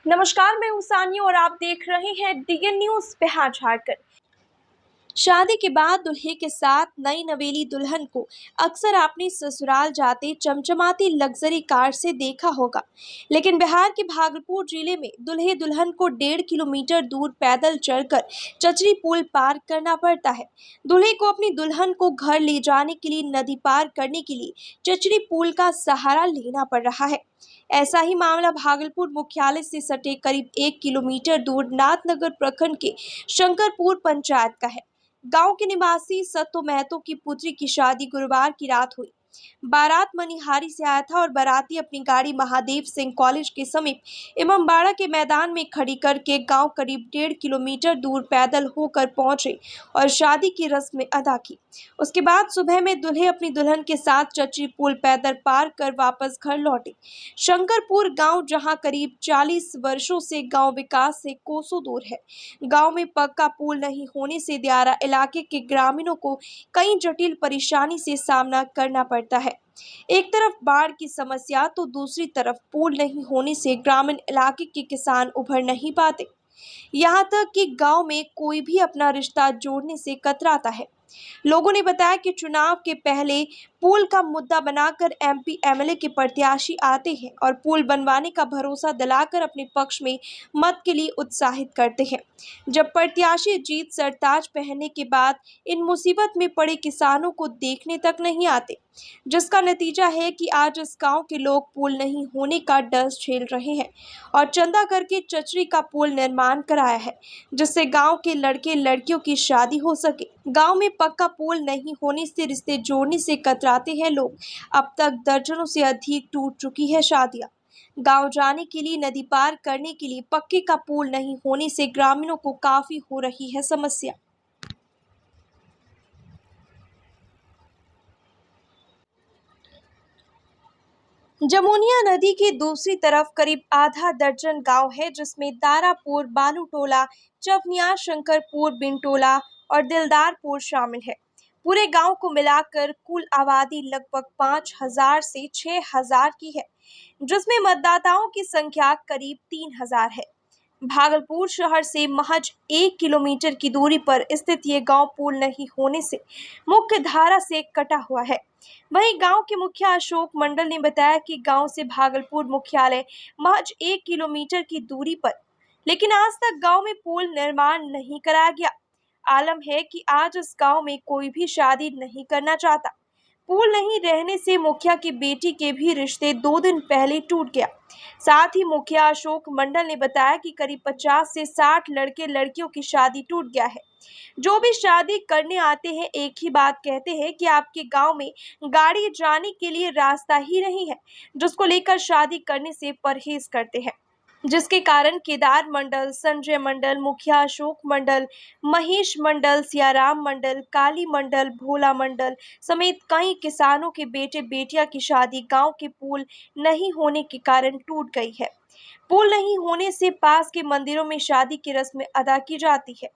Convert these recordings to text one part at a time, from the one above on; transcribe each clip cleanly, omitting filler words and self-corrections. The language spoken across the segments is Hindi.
नमस्कार, मैं हूं सानिया और आप देख रहे हैं डीएन न्यूज बिहार झारखंड। शादी के बाद दूल्हे के साथ नई नवेली दुल्हन को अक्सर अपने ससुराल जाते चमचमाती लग्जरी कार से देखा होगा, लेकिन बिहार के भागलपुर जिले में दूल्हे दुल्हन को 1.5 किलोमीटर दूर पैदल चलकर चचरी पुल पार करना पड़ता है। दूल्हे को अपनी दुल्हन को घर ले जाने के लिए नदी पार करने के लिए चचरी पुल का सहारा लेना पड़ रहा है। ऐसा ही मामला भागलपुर मुख्यालय से सटे करीब 1 किलोमीटर दूर नाथनगर प्रखंड के शंकरपुर पंचायत का है। गांव के निवासी सत्तो महतो की पुत्री की शादी गुरुवार की रात हुई। बारात मनिहारी से आया था और बाराती अपनी गाड़ी महादेव सिंह कॉलेज के समीप इमामबाड़ा के मैदान में खड़ी करके गांव करीब 1.5 किलोमीटर दूर पैदल होकर पहुंचे और शादी की रस्म अदा की। उसके बाद सुबह में दूल्हे अपनी दुल्हन के साथ चचरी पुल पैदल पार कर वापस घर लौटे। शंकरपुर गांव जहां करीब 40 वर्षों से गांव विकास से कोसों दूर है। गांव में पक्का पुल नहीं होने से दियारा इलाके के ग्रामीणों को कई जटिल परेशानी से सामना करना पड़ता है। एक तरफ बाढ़ की समस्या तो दूसरी तरफ पुल नहीं होने से ग्रामीण इलाके के किसान उभर नहीं पाते। यहाँ तक कि गांव में कोई भी अपना रिश्ता जोड़ने से कतराता है। लोगों ने बताया कि चुनाव के पहले पुल का मुद्दा बनाकर एमपी एमएलए के प्रत्याशी आते हैं और पुल बनवाने का भरोसा दिलाकर अपने पक्ष में मत के लिए उत्साहित करते हैं। जब प्रत्याशी जीत सरताज पहनने के बाद इन मुसीबत में पड़े किसानों को देखने तक नहीं आते, जिसका नतीजा है कि आज इस गांव के लोग पुल नहीं होने का डर झेल रहे हैं और चंदा करके चचरी का पुल निर्माण कराया है, जिससे गांव के लड़के लड़कियों की शादी हो सके। गांव में पक्का पुल नहीं होने से रिश्ते जोड़ने से कतराते हैं लोग। अब तक दर्जनों से अधिक टूट चुकी है शादियां। गांव जाने के लिए नदी पार करने के लिए पक्के का पुल नहीं होने से ग्रामीणों को काफी हो रही है समस्या। जमुनिया नदी की दूसरी तरफ करीब आधा दर्जन गांव है, जिसमें दारापुर, बालूटोला, चवनिया, शंकरपुर, बिनटोला और दिलदारपुर शामिल है। पूरे गांव को मिलाकर कुल आबादी लगभग 5,000 से 6,000 की है, जिसमें मतदाताओं की संख्या करीब 3,000 है। भागलपुर शहर से महज 1 किलोमीटर की दूरी पर स्थित ये गांव पुल नहीं होने से मुख्य धारा से कटा हुआ है। वहीं गांव के मुखिया अशोक मंडल ने बताया कि गांव से भागलपुर मुख्यालय महज 1 किलोमीटर की दूरी पर, लेकिन आज तक गांव में पुल निर्माण नहीं कराया गया। आलम है कि आज इस गांव में कोई भी शादी नहीं करना चाहता। पुल नहीं रहने से मुखिया की बेटी के भी रिश्ते 2 दिन पहले टूट गया। साथ ही मुखिया अशोक मंडल ने बताया कि करीब 50 से 60 लड़के लड़कियों की शादी टूट गया है। जो भी शादी करने आते हैं एक ही बात कहते हैं कि आपके गांव में गाड़ी जाने के लिए रास्ता ही नहीं है, जिसको लेकर शादी करने से परहेज करते हैं, जिसके कारण केदार मंडल, संजय मंडल, मुखिया अशोक मंडल, महेश मंडल, सियाराम मंडल, काली मंडल, भोला मंडल समेत कई किसानों के बेटे बेटियां की शादी गांव के पुल नहीं होने के कारण टूट गई है। पुल नहीं होने से पास के मंदिरों में शादी की रस्म अदा की जाती है।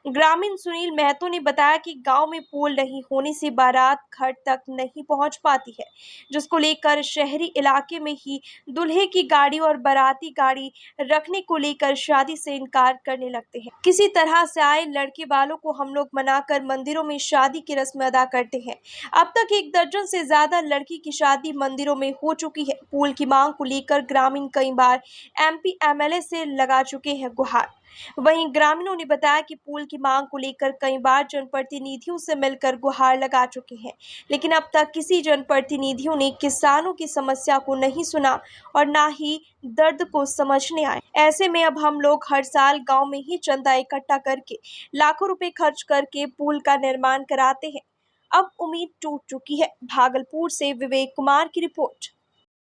ग्रामीण सुनील महतो ने बताया कि गांव में पुल नहीं होने से बारात घर तक नहीं पहुंच पाती है, जिसको लेकर शहरी इलाके में ही दूल्हे की गाड़ी और बाराती गाड़ी रखने को लेकर शादी से इनकार करने लगते हैं। किसी तरह से आए लड़के वालों को हम लोग मनाकर मंदिरों में शादी की रस्म अदा करते हैं। अब तक 1 दर्जन से ज्यादा लड़की की शादी मंदिरों में हो चुकी है। पुल की मांग को लेकर ग्रामीण कई बार एमपी एमएलए से लगा चुके हैं गुहार। वहीं ग्रामीणों ने बताया कि पुल की मांग को लेकर कई बार जनप्रतिनिधियों से मिलकर गुहार लगा चुके हैं, लेकिन अब तक किसी जनप्रतिनिधियों ने किसानों की समस्या को नहीं सुना और ना ही दर्द को समझने आए। ऐसे में अब हम लोग हर साल गांव में ही चंदा इकट्ठा करके लाखों रुपए खर्च करके पुल का निर्माण कराते हैं। अब उम्मीद टूट चुकी है। भागलपुर से विवेक कुमार की रिपोर्ट।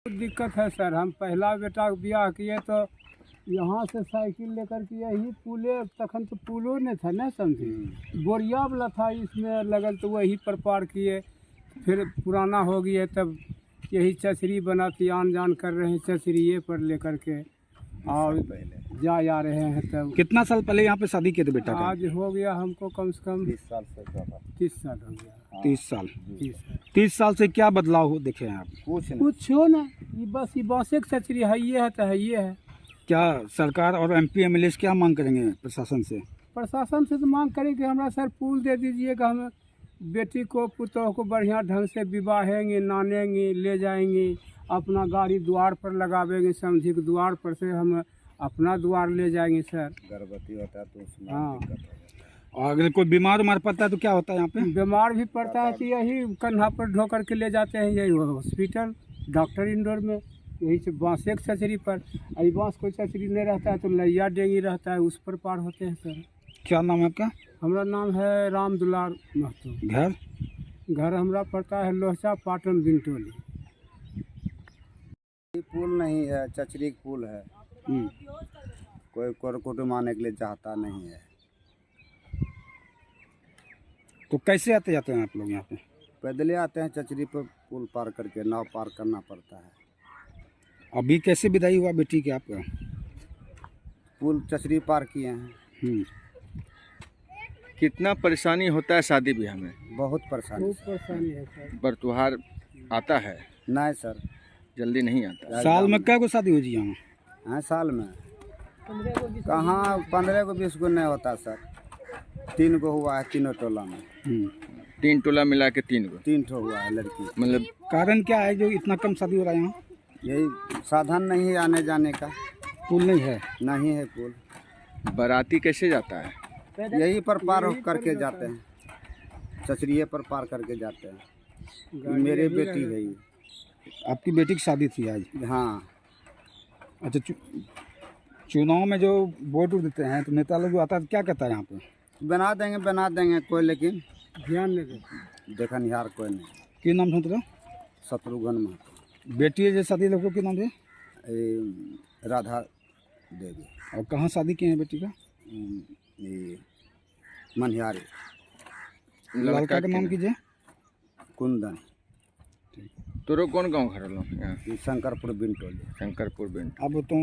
दिक्कत है सर, हम पहला बेटा ब्याह किए तो यहाँ से साइकिल लेकर के यही पुले, तखन तो पुलो नहीं था ना, समझी बोरिया वाला था, इसमें लगल तो वही पर पार किए। फिर पुराना हो गया तब यही चचरी बना थी, आन जान कर रहे हैं चचरिए पर लेकर के और जा रहे हैं। तब कितना साल पहले यहाँ पे शादी किए थे बेटा का? आज हो गया हमको कम से कम 30 साल से ज़्यादा। 30 साल हो गया। 30 साल। 30 साल से क्या बदलाव हो देखे हैं आप? कुछ हो ना, ये बस ये बाँसे की चचरी है, ये है तो है, ये है क्या सरकार और MP MLA से क्या मांग करेंगे प्रशासन से? प्रशासन से तो मांग करें कि हमारा सर पुल दे दीजिएगा, हम बेटी को पुतोह को बढ़िया ढंग से विवाहेंगे, नानेंगे, ले जाएंगे, अपना गाड़ी द्वार पर लगावेंगे, समझी के द्वार पर से हम अपना द्वार ले जाएंगे सर। गर्भवती होता है तो उसमें हाँ, दिक्कत होगा। और अगर कोई बीमार उमार पड़ता है तो क्या होता है यहाँ पे? बीमार भी पड़ता है तो यही कंधा पर ढो करके ले जाते हैं, यही हॉस्पिटल डॉक्टर इंडोर में, यही से बाँस एक चचरी पर, अभी बाँस कोई चचरी नहीं रहता है तो लैया डेंगी रहता है, उस पर पार होते हैं सर। क्या नाम है आपका? हमारा नाम है राम दुलार महतो। घर हमारा पड़ता है लोहचा पाटन बिनटोली। ये पुल नहीं है, चचरी का पुल है। कोई कुटुंब आने के लिए चाहता नहीं है। तो कैसे आते जाते हैं आप लोग यहाँ पे? पैदल ही आते हैं, चचरी पर पुल पार करके नाव पार करना पड़ता है। अभी कैसे विदाई हुआ बेटी के आपका? पुल चचरी पार किए हैं। कितना परेशानी होता है शादी ब्याह में? बहुत परेशानी खूब परेशानी है सर। पर त्योहार आता है, नहीं सर। जल्दी नहीं आता। साल में क्या को शादी हो जी यहाँ? हाँ, साल में कहाँ 15 को 20 को नहीं होता सर। 3 को हुआ है, तीनों टोला में। 3 टोला मिला के 3 को 3 ठो हुआ है लड़की। मतलब कारण क्या है जो इतना कम शादी हो रहा है यहाँ? यही साधन नहीं है आने जाने का, पुल नहीं है। नहीं है पुल। बाराती कैसे जाता है? यही पर पार करके जाते हैं, चचरिए पर पार करके जाते हैं। मेरे बेटी है ये। आपकी बेटी की शादी थी आज? हाँ। अच्छा, चुनाव में जो वोट देते हैं तो नेता लोग जो आता है तो क्या कहता है यहाँ पे? बना देंगे कोई, लेकिन ध्यान नहीं देते। देखनिहार कोई नहीं। की नाम था तेरा? शत्रुघ्न महतो। बेटी है जो शादी लोगों के नाम है? राधा देवी। और कहाँ शादी किए हैं बेटी का? ये मनिहारी। लड़का का नाम कीजिए? कुंदन। तोरो कौन गाँव घर लो यहाँ? शंकरपुर बिनटोली। शंकरपुर बिंट। अब तो